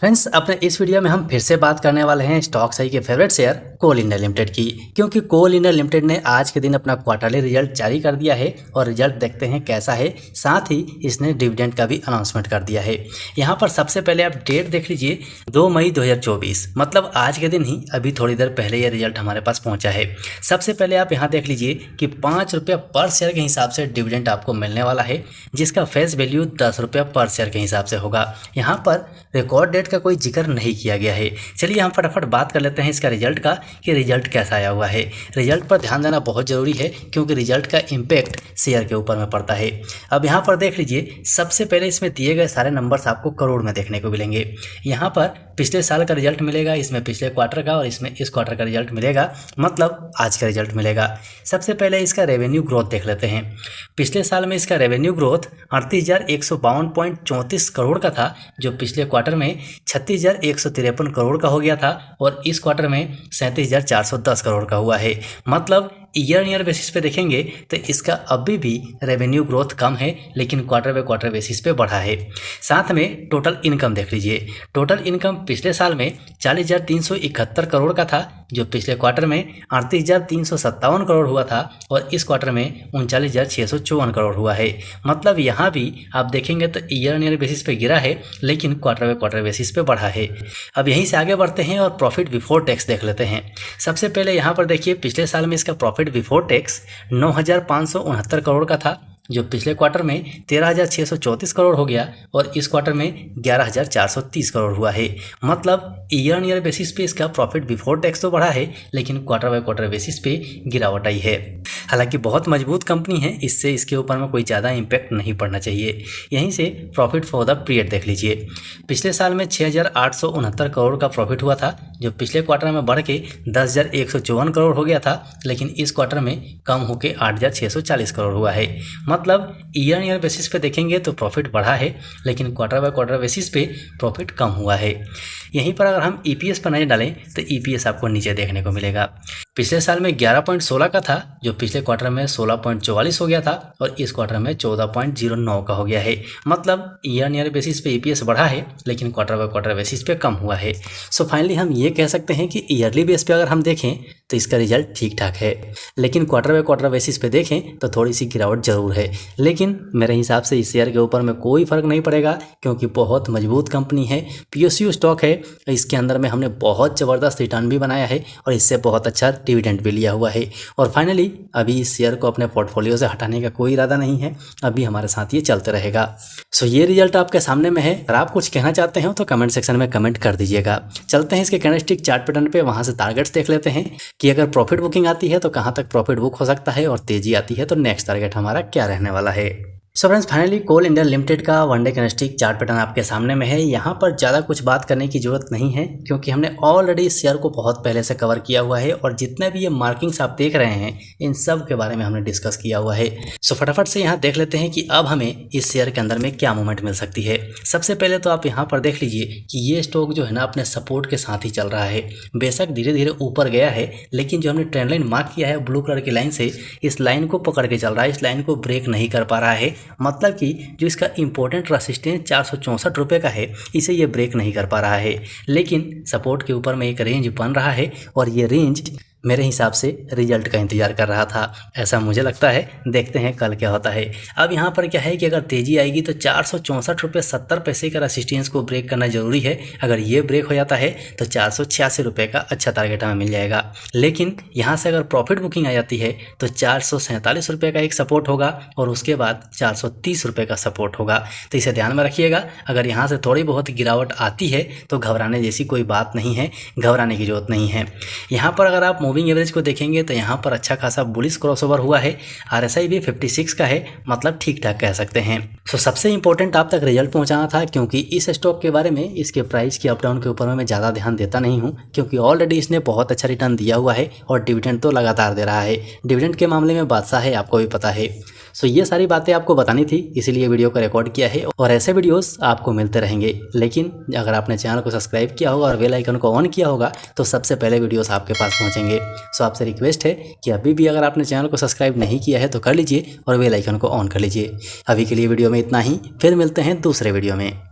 Friends, अपने इस video में हम फिर से बात करने वाले हैं स्टॉक सही के फेवरेट शेयर कोल इंडिया लिमिटेड की, क्योंकि कोल इंडिया लिमिटेड ने आज के दिन अपना क्वार्टरली रिजल्ट जारी कर दिया है और रिजल्ट देखते हैं कैसा है। साथ ही इसने डिविडेंड का भी अनाउंसमेंट कर दिया है। यहाँ पर सबसे पहले आप डेट देख लीजिए, 2 मई 2024, मतलब आज के दिन ही अभी थोड़ी देर पहले ये रिजल्ट हमारे पास पहुंचा है। सबसे पहले आप यहाँ देख लीजिए कि 5 रुपये पर शेयर के हिसाब से डिविडेंड आपको मिलने वाला है, जिसका फेस वैल्यू 10 रुपये पर शेयर के हिसाब से होगा। यहाँ पर रिकॉर्ड डेट का कोई जिक्र नहीं किया गया है। चलिए हम फटाफट बात कर लेते हैं इसका रिजल्ट का कि रिजल्ट कैसा आया हुआ है। रिजल्ट पर ध्यान देना बहुत ज़रूरी है, क्योंकि रिजल्ट का इम्पैक्ट शेयर के ऊपर में पड़ता है। अब यहाँ पर देख लीजिए, सबसे पहले इसमें दिए गए सारे नंबर्स आपको करोड़ में देखने को मिलेंगे। यहाँ पर पिछले साल का रिजल्ट मिलेगा, इसमें पिछले क्वार्टर का और इसमें इस क्वार्टर का रिजल्ट मिलेगा, मतलब आज का रिजल्ट मिलेगा। सबसे पहले इसका रेवेन्यू ग्रोथ देख लेते हैं। पिछले साल में इसका रेवेन्यू ग्रोथ 38,152.34 करोड़ का था, जो पिछले क्वार्टर में 36,153 करोड़ का हो गया था और इस क्वार्टर में 37,410 करोड़ का हुआ है। मतलब ईयर बेसिस पे देखेंगे तो इसका अभी भी रेवेन्यू ग्रोथ कम है, लेकिन क्वार्टर बाय क्वार्टर बेसिस पे बढ़ा है। साथ में टोटल इनकम देख लीजिए। टोटल इनकम पिछले साल में 40,371 करोड़ का था, जो पिछले क्वार्टर में 38,357 करोड़ हुआ था और इस क्वार्टर में 39,654 करोड़ हुआ है। मतलब यहाँ भी आप देखेंगे तो ईयर बेसिस पे गिरा है, लेकिन क्वार्टर बाय क्वार्टर बेसिस पे बढ़ा है। अब यहीं से आगे बढ़ते हैं और प्रॉफिट बिफोर टैक्स देख लेते हैं। सबसे पहले यहाँ पर देखिए, पिछले साल में इसका प्रॉफिट बिफोर टैक्स 9,569 करोड़ का था, जो पिछले क्वार्टर में 13,634 करोड़ हो गया और इस क्वार्टर में 11,430 करोड़ हुआ है। मतलब ईयर बेसिस पे इसका प्रॉफिट बिफोर टैक्स तो बढ़ा है, लेकिन क्वार्टर बाय क्वार्टर बेसिस पे गिरावट आई है। हालांकि बहुत मजबूत कंपनी है, इससे इसके ऊपर में कोई ज़्यादा इम्पैक्ट नहीं पड़ना चाहिए। यहीं से प्रॉफिट फॉर द पीरियड देख लीजिए। पिछले साल में 6,869 करोड़ का प्रॉफिट हुआ था, जो पिछले क्वार्टर में बढ़ के 10,154 करोड़ हो गया था, लेकिन इस क्वार्टर में कम होकर 8,640 करोड़ हुआ है। मतलब ईयर बेसिस पे देखेंगे तो प्रॉफिट बढ़ा है, लेकिन क्वार्टर बाय क्वार्टर बेसिस पे प्रॉफिट कम हुआ है। यहीं पर अगर हम ईपीएस पर नजर डालें तो ईपीएस आपको नीचे देखने को मिलेगा। पिछले साल में 11.16 का था, जो पिछले क्वार्टर में 16.44 हो गया था और इस क्वार्टर में 14.09 का हो गया है। मतलब ईयर बेसिस पे ईपीएस बढ़ा है, लेकिन क्वार्टर बाय क्वार्टर बेसिस पे कम हुआ है। सो फाइनली हम ये कह सकते हैं कि ईयरली बेस पे अगर हम देखें तो इसका रिजल्ट ठीक ठाक है, लेकिन क्वार्टर बाय क्वार्टर बेसिस पे देखें तो थोड़ी सी गिरावट जरूर है। लेकिन मेरे हिसाब से इस शेयर के ऊपर में कोई फर्क नहीं पड़ेगा, क्योंकि बहुत मजबूत कंपनी है, पीएसयू स्टॉक है। इसके अंदर में हमने बहुत ज़बरदस्त रिटर्न भी बनाया है और इससे बहुत अच्छा डिविडेंड भी लिया हुआ है। और फाइनली अभी इस शेयर को अपने पोर्टफोलियो से हटाने का कोई इरादा नहीं है, अभी हमारे साथ ये चलते रहेगा। सो ये रिजल्ट आपके सामने में है। अगर आप कुछ कहना चाहते हो तो कमेंट सेक्शन में कमेंट कर दीजिएगा। चलते हैं इसके कैंडलस्टिक चार्ट पैटर्न पे, वहाँ से टारगेट्स देख लेते हैं कि अगर प्रॉफिट बुकिंग आती है तो कहाँ तक प्रॉफिट बुक हो सकता है और तेजी आती है तो नेक्स्ट टारगेट हमारा क्या रहने वाला है। सो फ्रेंड्स, फाइनली कोल इंडिया लिमिटेड का one day candlestick chart pattern आपके सामने में है। यहाँ पर ज़्यादा कुछ बात करने की जरूरत नहीं है, क्योंकि हमने ऑलरेडी इस शेयर को बहुत पहले से कवर किया हुआ है और जितने भी ये मार्किंग्स आप देख रहे हैं इन सब के बारे में हमने डिस्कस किया हुआ है। सो फटाफट से यहाँ देख लेते हैं कि अब हमें इस शेयर के अंदर में क्या मूवमेंट मिल सकती है। सबसे पहले तो आप यहाँ पर देख लीजिए कि ये स्टॉक जो है ना अपने सपोर्ट के साथ ही चल रहा है। बेशक धीरे धीरे ऊपर गया है, लेकिन जो हमने ट्रेंड लाइन मार्क किया है ब्लू कलर की लाइन से, इस लाइन को पकड़ के चल रहा है, इस लाइन को ब्रेक नहीं कर पा रहा है। मतलब कि जो इसका इंपॉर्टेंट रेजिस्टेंस 464 रुपये का है, इसे ये ब्रेक नहीं कर पा रहा है, लेकिन सपोर्ट के ऊपर में एक रेंज बन रहा है और ये रेंज मेरे हिसाब से रिजल्ट का इंतजार कर रहा था, ऐसा मुझे लगता है। देखते हैं कल क्या होता है। अब यहाँ पर क्या है कि अगर तेजी आएगी तो 464 रुपये 70 पैसे का रेजिस्टेंस को ब्रेक करना जरूरी है। अगर ये ब्रेक हो जाता है तो 486 रुपये का अच्छा टारगेट हमें मिल जाएगा। लेकिन यहाँ से अगर प्रॉफिट बुकिंग आ जाती है तो 447 रुपये का एक सपोर्ट होगा और उसके बाद 430 रुपये का सपोर्ट होगा। तो इसे ध्यान में रखिएगा। अगर यहाँ से थोड़ी बहुत गिरावट आती है तो घबराने जैसी कोई बात नहीं है, घबराने की जरूरत नहीं है। यहाँ पर अगर आप मूविंग एवरेज को देखेंगे तो यहाँ पर अच्छा खासा बुलिश क्रॉसओवर हुआ है। आरएसआई भी 56 का है, मतलब ठीक ठाक कह सकते हैं। सो सबसे इंपॉर्टेंट आप तक रिजल्ट पहुंचाना था, क्योंकि इस स्टॉक के बारे में इसके प्राइस के अपडाउन के ऊपर में मैं ज़्यादा ध्यान देता नहीं हूँ, क्योंकि ऑलरेडी इसने बहुत अच्छा रिटर्न दिया हुआ है और डिविडेंड तो लगातार दे रहा है। डिविडेंड के मामले में बादशाह है, आपको भी पता है। सो ये सारी बातें आपको बतानी थी, इसीलिए वीडियो को रिकॉर्ड किया है और ऐसे वीडियोस आपको मिलते रहेंगे। लेकिन अगर आपने चैनल को सब्सक्राइब किया होगा और बेल आइकन को ऑन किया होगा तो सबसे पहले वीडियोस आपके पास पहुंचेंगे। सो आपसे रिक्वेस्ट है कि अभी भी अगर आपने चैनल को सब्सक्राइब नहीं किया है तो कर लीजिए और बेल आइकन को ऑन कर लीजिए। अभी के लिए वीडियो में इतना ही, फिर मिलते हैं दूसरे वीडियो में।